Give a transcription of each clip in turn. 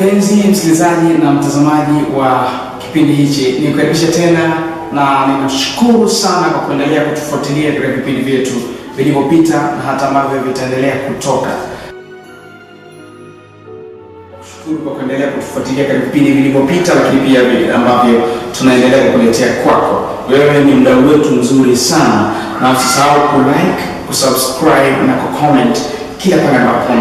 Mpenzi msikilizaji na mtazamaji wa kipindi hichi, nikukaribisha tena na ninashukuru sana kwa kuendelea kutufuatilia katika vipindi vyetu vilivyopita na hata ambavyo vitaendelea kutoka. Shukuru kwa kuendelea kutufuatilia katika vipindi vilivyopita, lakini pia vile ambavyo tunaendelea kukuletea kwako. Wewe ni mdau wetu mzuri sana, na usisahau ku-like, kusubscribe na ku-comment kila pale ambapo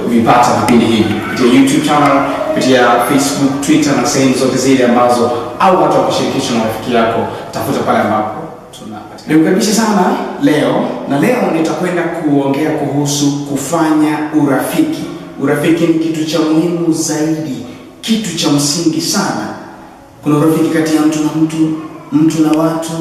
vipata vipindi hivi kupitia YouTube channel, kupitia Facebook, Twitter na sehemu zote zile ambazo au hata kushirikisha na rafiki yako, tafuta pale ambapo tunapata. Nikukaribisha sana leo nitakwenda kuongea kuhusu kufanya urafiki. Urafiki ni kitu cha muhimu zaidi, kitu cha msingi sana. Kuna urafiki kati ya mtu na mtu na watu,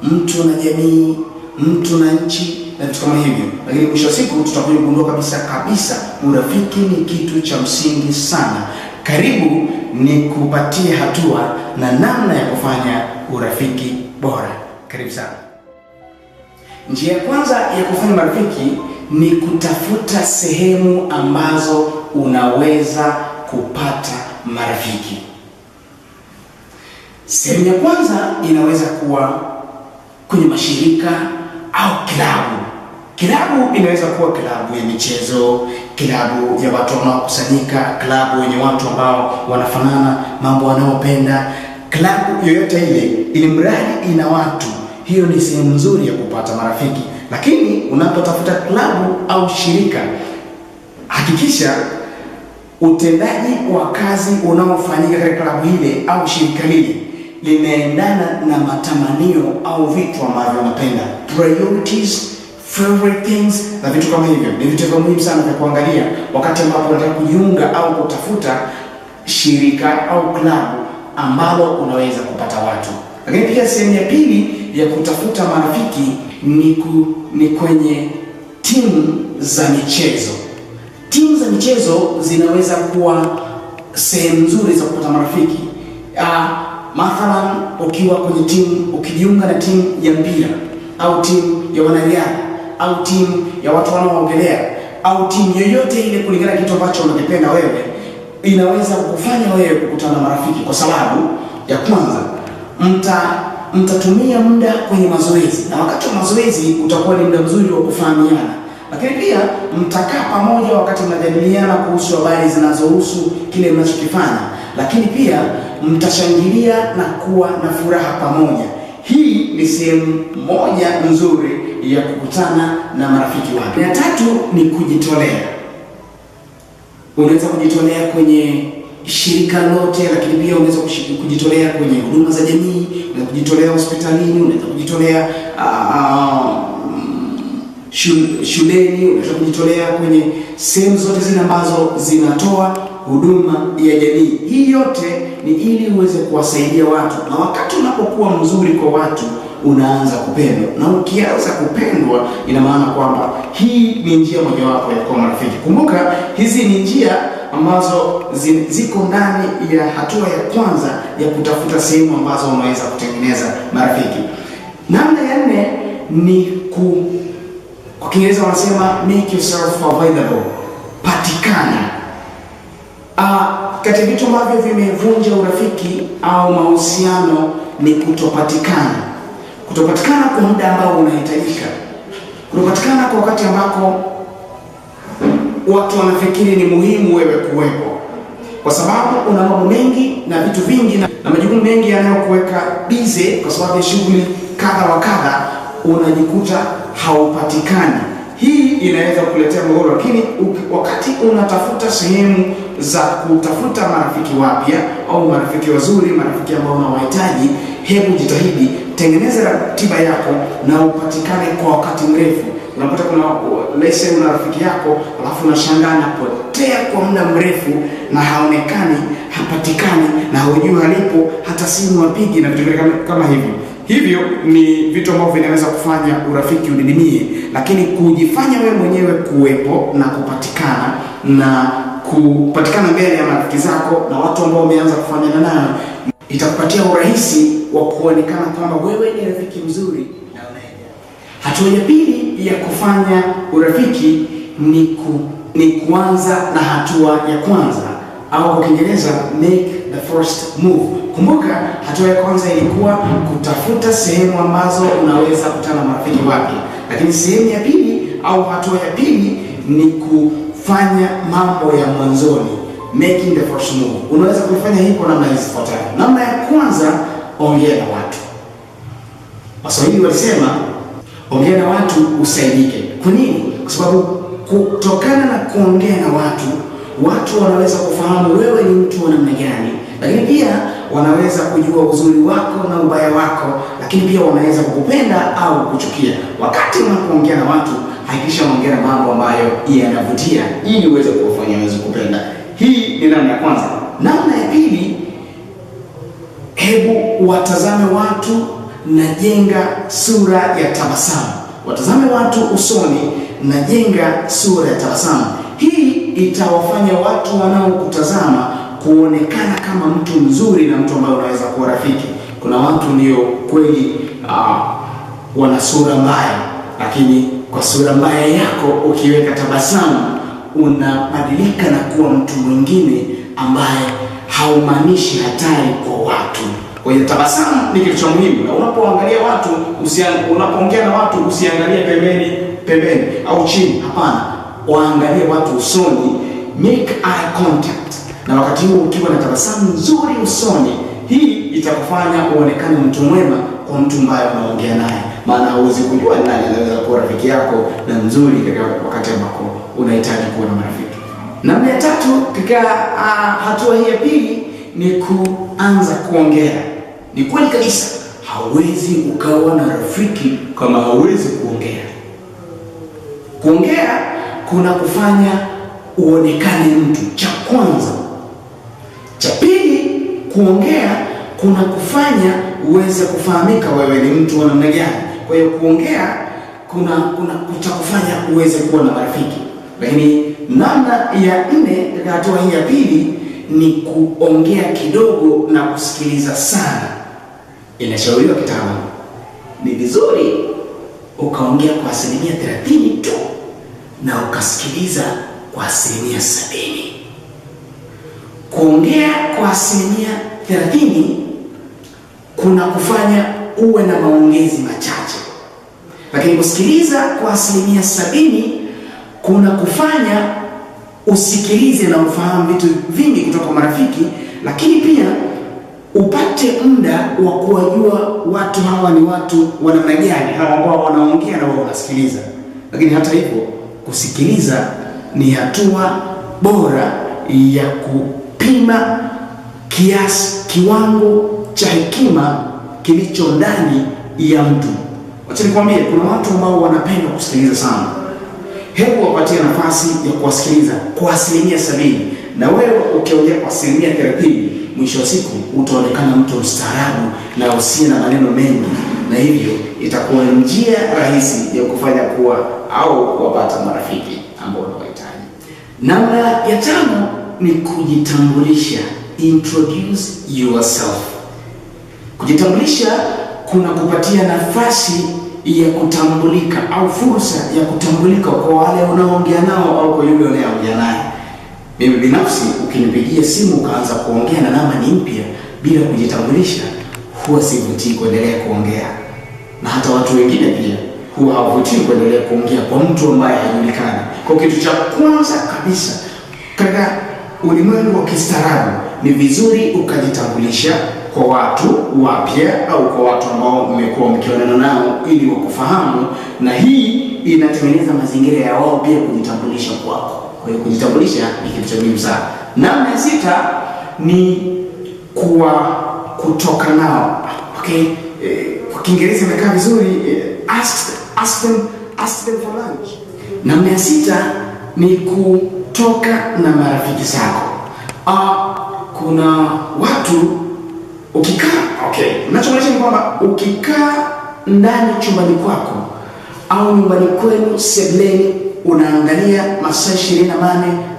mtu na jamii, mtu na nchi na vitu kama hivyo. Lakini mwisho wa siku tutakuja kugundua kabisa urafiki ni kitu cha msingi sana. Karibu nikupatie hatua na namna ya kufanya urafiki bora. Karibu sana. Njia ya kwanza ya kufanya marafiki ni kutafuta sehemu ambazo unaweza kupata marafiki. Sehemu ya kwanza inaweza kuwa kwenye mashirika au klabu. Klabu inaweza kuwa klabu ya michezo, klabu ya watu wanaokusanyika, klabu yenye watu ambao wanafanana mambo wanaopenda. Klabu yoyote ile, ili mradi ina watu, hiyo ni sehemu nzuri ya kupata marafiki. Lakini unapotafuta klabu au shirika, hakikisha utendaji wa kazi unaofanyika katika klabu ile au shirika lile linaendana na matamanio au vitu ambavyo unapenda. Priorities, favorite things na vitu kama hivyo ni vitu vya muhimu sana vya kuangalia wakati ambapo unataka kujiunga au kutafuta shirika au klabu ambalo unaweza kupata watu. Lakini pia sehemu ya pili ya kutafuta marafiki ni kwenye timu za michezo. Timu za michezo zinaweza kuwa sehemu nzuri za kupata marafiki. Mathalan, ukiwa kwenye timu, ukijiunga na timu ya mpira au timu ya wanariadha au timu ya watu wanaoogelea au timu yoyote ile, kulingana na kitu ambacho unakipenda wewe, inaweza kufanya wewe kukutana na marafiki. Kwa sababu ya kwanza, mtatumia muda kwenye mazoezi, na wakati wa mazoezi utakuwa ni muda mzuri wa kufahamiana. Lakini pia mtakaa pamoja wakati mnajadiliana kuhusu habari zinazohusu kile mnachokifanya. Lakini pia mtashangilia na kuwa na furaha pamoja. Hii ni sehemu moja nzuri ya kukutana na marafiki wapya. Ya tatu ni kujitolea. Unaweza kujitolea kwenye shirika lote, lakini pia unaweza kujitolea kwenye huduma za jamii, unaweza kujitolea hospitalini, unaweza kujitolea shuleni, unaweza kujitolea kwenye sehemu zote zile ambazo zinatoa huduma ya jamii. Hii yote ni ili uweze kuwasaidia watu, na wakati unapokuwa mzuri kwa watu unaanza kupendwa, na ukianza kupendwa ina maana kwamba hii ni njia mojawapo ya kuwa marafiki. Kumbuka hizi ni njia ambazo ziko ndani ya hatua ya kwanza ya kutafuta sehemu ambazo unaweza kutengeneza marafiki. Namna ya nne ni kwa Kiingereza wanasema make yourself available, patikana. Kati ya vitu ambavyo vimevunja urafiki au mahusiano ni kutopatikana. Kutopatikana kwa muda ambao unahitajika. Kutopatikana kwa wakati ambako watu wanafikiri ni muhimu wewe kuwepo. Kwa sababu una mambo mengi na vitu vingi na majukumu mengi yanayokuweka busy kwa sababu ya shughuli kadha wa kadha, unajikuta haupatikani. Hii inaweza kukuletea mgogoro. Lakini wakati unatafuta sehemu za kutafuta marafiki wapya au marafiki wazuri, marafiki ambao unawahitaji, hebu jitahidi, tengeneza ratiba yako na upatikane kwa wakati mrefu. Unapata kuna lese una rafiki yako alafu unashangaa anapotea kwa muda mrefu na haonekani, hapatikani na hujui alipo, hata simu hapigi na vitu kama hivyo. Hivyo ni vitu ambavyo vinaweza kufanya urafiki udidimie. Lakini kujifanya wewe mwenyewe kuwepo na kupatikana mbele ya marafiki zako na watu ambao umeanza kufanya nao, itakupatia urahisi wa kuonekana kwamba wewe ni rafiki mzuri na unaelewa. Hatua ya pili ya kufanya urafiki ni kuanza na hatua ya kwanza au kwa Kiingereza make the first move. Kumbuka hatua ya kwanza ilikuwa kutafuta sehemu ambazo unaweza kukutana na marafiki wapya, lakini sehemu ya pili au hatua ya pili ni kufanya mambo ya mwanzoni, making the first move. Unaweza kufanya hii kwa namna zifuatazo. Namna ya kwanza, ongea na watu. Waswahili walisema ongea na watu usaidike. Kwa nini? Kwa sababu kutokana na kuongea na watu wanaweza kufahamu wewe ni mtu wa namna gani, lakini pia wanaweza kujua uzuri wako na ubaya wako, lakini pia wanaweza kukupenda au kuchukia. Wakati unapoongea na watu, hakikisha unaongea mambo ambayo yanavutia ili uweze kuwafanya waweze kupenda. Hii ni namna ya kwanza. Namna ya pili, hebu watazame watu na jenga sura ya tabasamu. Watazame watu usoni na jenga sura ya tabasamu. Hii itawafanya watu wanaokutazama kuonekana kama mtu mzuri na mtu ambaye unaweza kuwa rafiki. Kuna watu ndio kweli wana sura mbaya, lakini kwa sura mbaya yako ukiweka tabasamu unabadilika na kuwa mtu mwingine ambaye haumaanishi hatari kwa watu. Kwa hiyo tabasamu ni kitu cha muhimu. Na unapoangalia watu, unapoongea na watu, usiangalie pembeni au chini. Hapana, waangalie watu usoni, make eye contact. Na wakati huo ukiwa na tabasamu nzuri usoni, hii itakufanya uonekane mtu mwema kwa mtu ambaye unaongea naye. Maana huwezi kujua nani anaweza kuwa rafiki yako na mzuri katika wakati ambako unahitaji kuwa na marafiki. Namna ya tatu katika hatua hii ya pili ni kuanza kuongea. Ni kweli kabisa, hauwezi ukawa na rafiki kama hauwezi kuongea. Kuongea kuna kufanya uonekane mtu, cha kwanza. Cha pili, kuongea kuna kufanya uweze kufahamika wewe ni mtu wa namna gani. Kwa hiyo kuongea kuna kutakufanya uweze kuwa na marafiki. Lakini namna ya nne katika hatua hii ya pili ni kuongea kidogo na kusikiliza sana. Inashauriwa kitaalamu, ni vizuri ukaongea kwa 30% tu na ukasikiliza kwa 70%. Kuongea kwa 30% kuna kufanya uwe na maongezi machache, lakini kusikiliza kwa 70% kuna kufanya usikilize na ufahamu vitu vingi kutoka marafiki, lakini pia upate muda wa kuwajua watu hawa ni watu wa namna gani, hawa ambao wanaongea na wao unasikiliza. Lakini hata hivyo, kusikiliza ni hatua bora ya kupima kiwango cha hekima kilicho ndani ya mtu. Wacha nikwambie, kuna watu ambao wanapenda kusikiliza sana. Hebu wapatie nafasi ya kuwasikiliza kwa 70%, na wewe ukiongea kwa 30%, mwisho wa siku utaonekana mtu mstaarabu na usiye na maneno mengi, na hivyo itakuwa njia rahisi ya kufanya kuwa au kuwapata marafiki ambao unawahitaji. Namna ya tano ni kujitambulisha, introduce yourself. Kujitambulisha kuna kupatia nafasi ya kutambulika au fursa ya kutambulika kwa wale unaoongea nao au kwa yule unayeongea naye. Mimi binafsi, ukinipigia simu ukaanza kuongea na namba ni mpya bila kujitambulisha, huwa sivutii kuendelea kuongea. Na hata watu wengine pia huwa hawavutii kuendelea kuongea kwa mtu ambaye hajulikani. Kwa kitu cha kwanza kabisa katika ulimwengu wa kistaarabu ni vizuri ukajitambulisha kwa watu wapya au kwa watu ambao mmekuwa mkionana nao ili wakufahamu, na hii inatengeneza mazingira ya wao pia kujitambulisha kwako. Kwa hiyo kujitambulisha ni kitu cha muhimu sana. Namna ya sita ni kutoka nao. Okay, kwa Kiingereza imekaa vizuri, ask them for lunch. Namna ya sita ni kutoka na marafiki zako. Kuna watu ninachomaanisha ni kwamba ukikaa ndani chumbani kwako au nyumbani kwenu sebuleni unaangalia masaa 28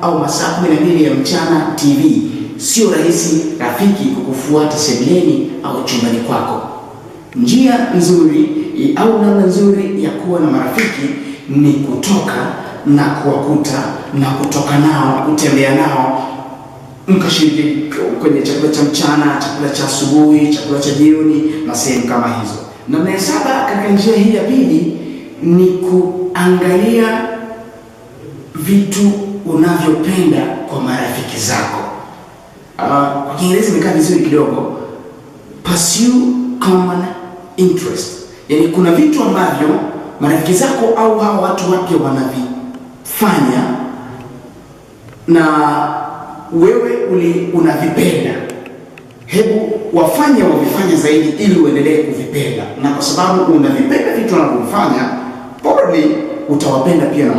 au masaa 12 ya mchana TV, sio rahisi rafiki kukufuata sebuleni au chumbani kwako. Njia nzuri au namna nzuri ya kuwa na marafiki ni kutoka na kuwakuta na kutoka nao, kutembea nao mkashiriki kwenye chakula cha mchana, chakula cha asubuhi, chakula cha jioni na sehemu kama hizo. Namna ya saba katika njia hii ya pili ni kuangalia vitu unavyopenda kwa marafiki zako. Kwa Kiingereza imekaa vizuri kidogo, pursue common interest. Yaani kuna vitu ambavyo marafiki zako au hao watu wapya wanavifanya na wewe unavipenda. Hebu wafanye wavifanye zaidi ili uendelee kuvipenda, na kwa sababu unavipenda vitu wanavyofanya, probably utawapenda pia na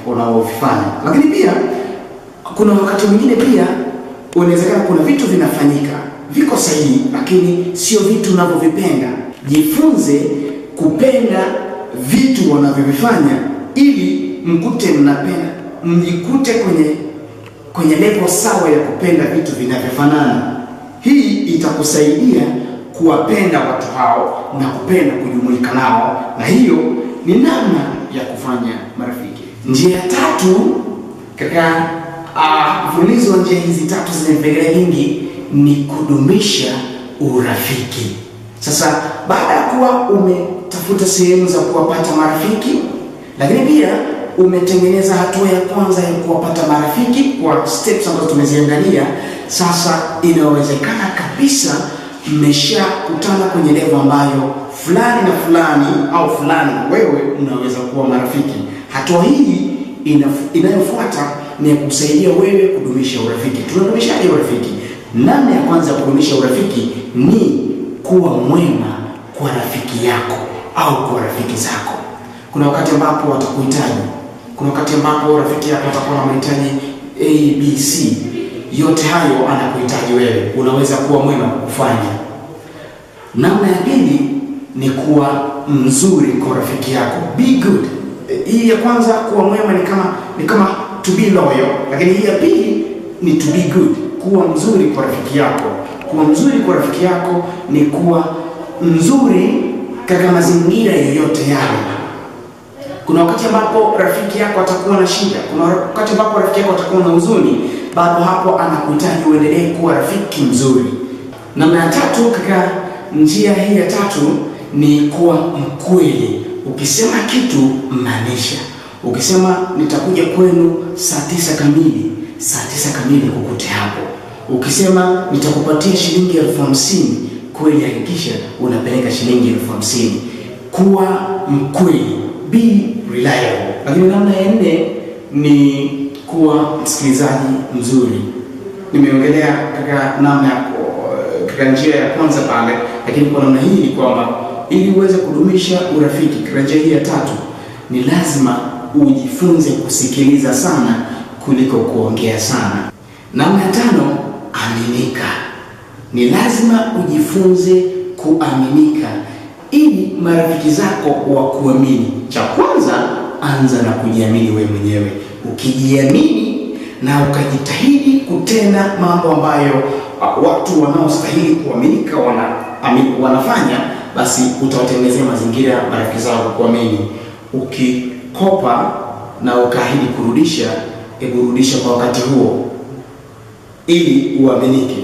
wanaovifanya. Lakini pia kuna wakati mwingine pia unawezekana kuna vitu vinafanyika viko sahihi, lakini sio vitu unavyovipenda. Jifunze kupenda vitu wanavyovifanya ili mjikute kwenye level sawa ya kupenda vitu vinavyofanana. Hii itakusaidia kuwapenda watu hao na kupenda kujumuika nao, na hiyo ni namna ya kufanya marafiki. Njia tatu katika mfululizo wa njia hizi tatu zenye vipengele vingi ni kudumisha urafiki. Sasa baada ya kuwa umetafuta sehemu za kuwapata marafiki, lakini pia umetengeneza hatua ya kwanza ya kuwapata marafiki kwa steps ambazo tumeziangalia, sasa inawezekana kabisa mmeshakutana kwenye level ambayo fulani na fulani au fulani wewe unaweza kuwa marafiki. Hatua hii inayofuata ni kusaidia wewe kudumisha urafiki. Tunadumishaje urafiki? Namna ya kwanza ya kudumisha urafiki ni kuwa mwema kwa rafiki yako au kwa rafiki zako. Kuna wakati ambapo watakuhitaji, kuna wakati ambapo rafiki yako atakuwa na mahitaji ABC. Yote hayo anakuhitaji wewe, unaweza kuwa mwema kufanya. Namna ya pili ni kuwa mzuri kwa rafiki yako, be good. Hii ya kwanza kuwa mwema ni kama to be loyal, lakini hii ya pili ni to be good, kuwa mzuri kwa rafiki yako. Kuwa mzuri kwa rafiki yako ni kuwa mzuri katika mazingira yoyote yale. Kuna wakati ambapo rafiki yako atakuwa na shida, kuna wakati ambapo rafiki yako atakuwa na huzuni, bado hapo anakuhitaji uendelee kuwa rafiki mzuri. Namna ya tatu katika njia hii ya tatu ni kuwa mkweli. Ukisema kitu maanisha. Ukisema nitakuja kwenu saa 9 kamili, saa 9 kamili kukute hapo. Ukisema nitakupatia shilingi 50,000, kweli hakikisha unapeleka shilingi 50,000. Kuwa mkweli, be reliable. Lakini namna ya 4 ni kuwa msikilizaji mzuri. Nimeongelea katika namna ya katika njia ya kwanza pale, lakini kwa namna hii ni kwamba ili uweze kudumisha urafiki katika njia hii ya tatu ni lazima ujifunze kusikiliza sana kuliko kuongea sana. Namna ya 5, aminika. Ni lazima ujifunze kuaminika ili marafiki zako wakuamini. Cha kwanza, anza na kujiamini wewe mwenyewe. Ukijiamini na ukajitahidi kutenda mambo ambayo watu wanaostahili kuaminika wanafanya, basi utawatengenezea mazingira ya marafiki zako kuamini. Ukikopa na ukaahidi kurudisha, rudisha kwa wakati huo ili uaminike.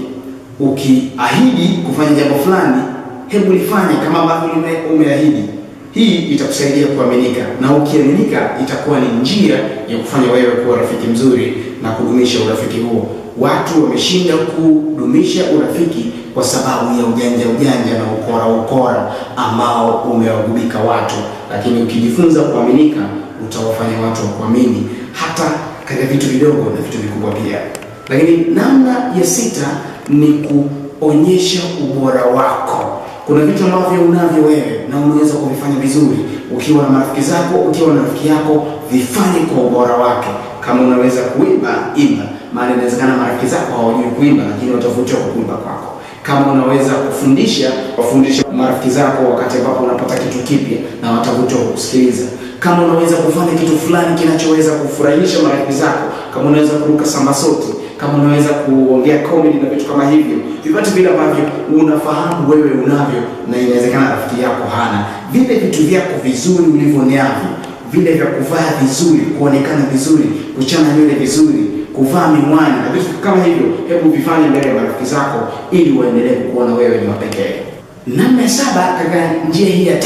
Ukiahidi kufanya jambo fulani, hebu lifanye kama ambavyo umeahidi. Hii itakusaidia kuaminika, na ukiaminika itakuwa ni njia ya kufanya wewe kuwa rafiki mzuri na kudumisha urafiki huo. Watu wameshinda kudumisha urafiki kwa sababu ya ujanja na ukora ambao umewagubika watu, lakini ukijifunza kuaminika utawafanya watu wakuamini hata katika vitu vidogo na vitu vikubwa pia. Lakini namna ya 6 ni kuonyesha ubora wako. Kuna vitu ambavyo unavyo wewe na unaweza kuvifanya vizuri. Ukiwa na marafiki zako, ukiwa na rafiki yako, vifanye kwa ubora wake. Kama unaweza kuimba, imba. Maana inawezekana marafiki zako hawajui kuimba, lakini watavutiwa kwa kuimba kwako. Kama unaweza kufundisha, wafundishe marafiki zako wakati ambapo unapata kitu kipya na watavutiwa kusikiliza. Kama unaweza kufanya kitu fulani kinachoweza kufurahisha marafiki zako, kama unaweza kuruka sambasoti, kama unaweza kuongea comedy na vitu kama hivyo, vivyo vile ambavyo unafahamu wewe unavyo na inawezekana rafiki yako hana, vile vitu vyako vizuri ulivyonavyo, vile vya kuvaa vizuri, kuonekana vizuri, kuchana nywele vizuri, kuvaa miwani na vitu kama hivyo, hebu vifanye mbele ya marafiki zako ili waendelee kuona wewe ni wa pekee. Namna ya 7 katika njia hii ya 3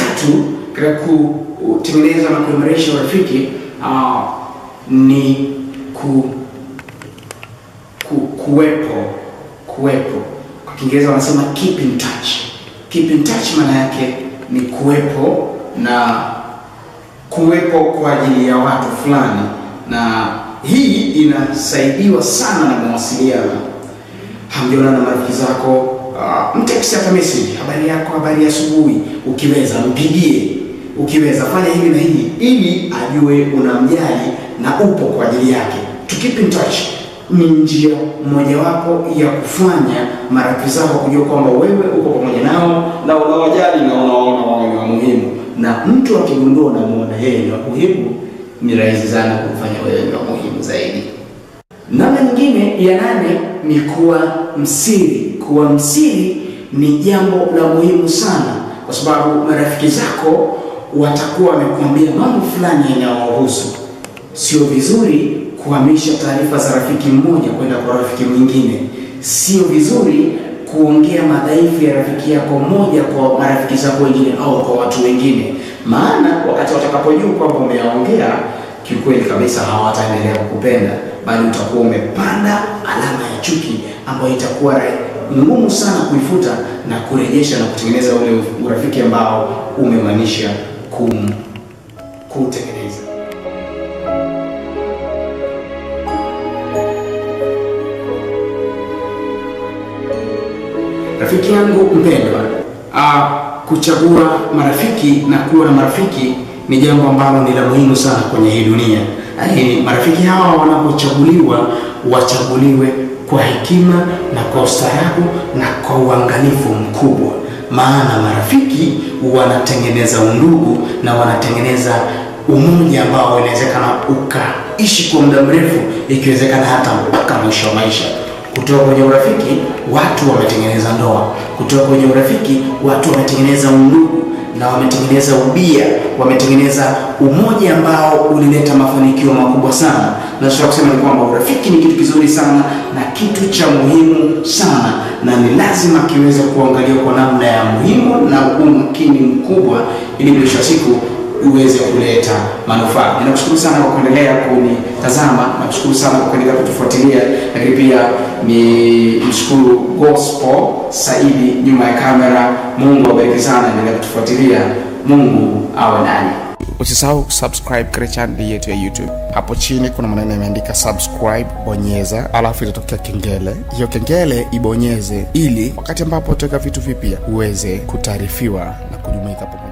katika kutengeneza na kuimarisha urafiki ni kuwepo. Kwa Kiingereza wanasema keep in touch. Keep in touch maana yake ni kuwepo kwa ajili ya watu fulani, na hii inasaidiwa sana na mawasiliano. Hamjiona na marafiki zako, mtext hata message, habari yako, habari ya asubuhi, ukiweza mpigie, ukiweza fanya hivi na hivi ili ajue unamjali na upo kwa ajili yake. To keep in touch ni njia mojawapo ya kufanya marafiki zako kujua kwamba wewe uko pamoja nao na unawajali na unaona wao ni muhimu, na mtu akigundua unamuona yeye ni muhimu, ni rahisi sana kufanya wewe ni muhimu zaidi. Namna nyingine ya 8 ni kuwa msiri. Kuwa msiri ni jambo la muhimu sana, kwa sababu marafiki zako watakuwa wamekuambia mambo fulani yanayohusu. Sio vizuri kuhamisha taarifa za rafiki mmoja kwenda kwa rafiki mwingine. Sio vizuri kuongea madhaifu ya rafiki yako mmoja kwa marafiki zako wengine au kwa watu wengine, maana wakati watakapojua kwamba umeyaongea, kiukweli kabisa hawataendelea kukupenda, bali utakuwa umepanda alama ya chuki ambayo itakuwa ngumu sana kuifuta na kurejesha na kutengeneza ule urafiki ambao umemaanisha kutengeneza. Rafiki yangu mpendwa, kuchagua marafiki na kuwa na marafiki ni jambo ambalo ni la muhimu sana kwenye hii dunia. Lakini marafiki hawa wanapochaguliwa, wachaguliwe kwa hekima na kwa ustaarabu na kwa uangalifu mkubwa, maana marafiki wanatengeneza undugu na wanatengeneza umoja ambao inawezekana ukaishi kwa muda mrefu, ikiwezekana hata mpaka mwisho wa maisha. Kutoka kwenye urafiki watu wametengeneza ndoa, kutoka kwenye urafiki watu wametengeneza undugu na wametengeneza ubia, wametengeneza umoja ambao ulileta mafanikio makubwa sana. Na sio kusema ni kwamba urafiki ni kitu kizuri sana na kitu cha muhimu sana, na ni lazima kiweze kuangaliwa kwa namna ya muhimu na umakini mkubwa ili mwisho wa siku uweze kuleta manufaa. Ninakushukuru sana kwa kuendelea kunitazama, nakushukuru sana kwa kuendelea kutufuatilia, lakini pia ni mshukuru Gospel Saidi nyuma ya kamera. Mungu awabariki sana, endelea kutufuatilia. Mungu awe nani. Usisahau subscribe katika channel yetu ya YouTube. Hapo chini kuna maneno yameandika subscribe, bonyeza, alafu itatokea kengele. Hiyo kengele ibonyeze ili wakati ambapo tutaweka vitu vipya uweze kutaarifiwa na kujumuika pamoja.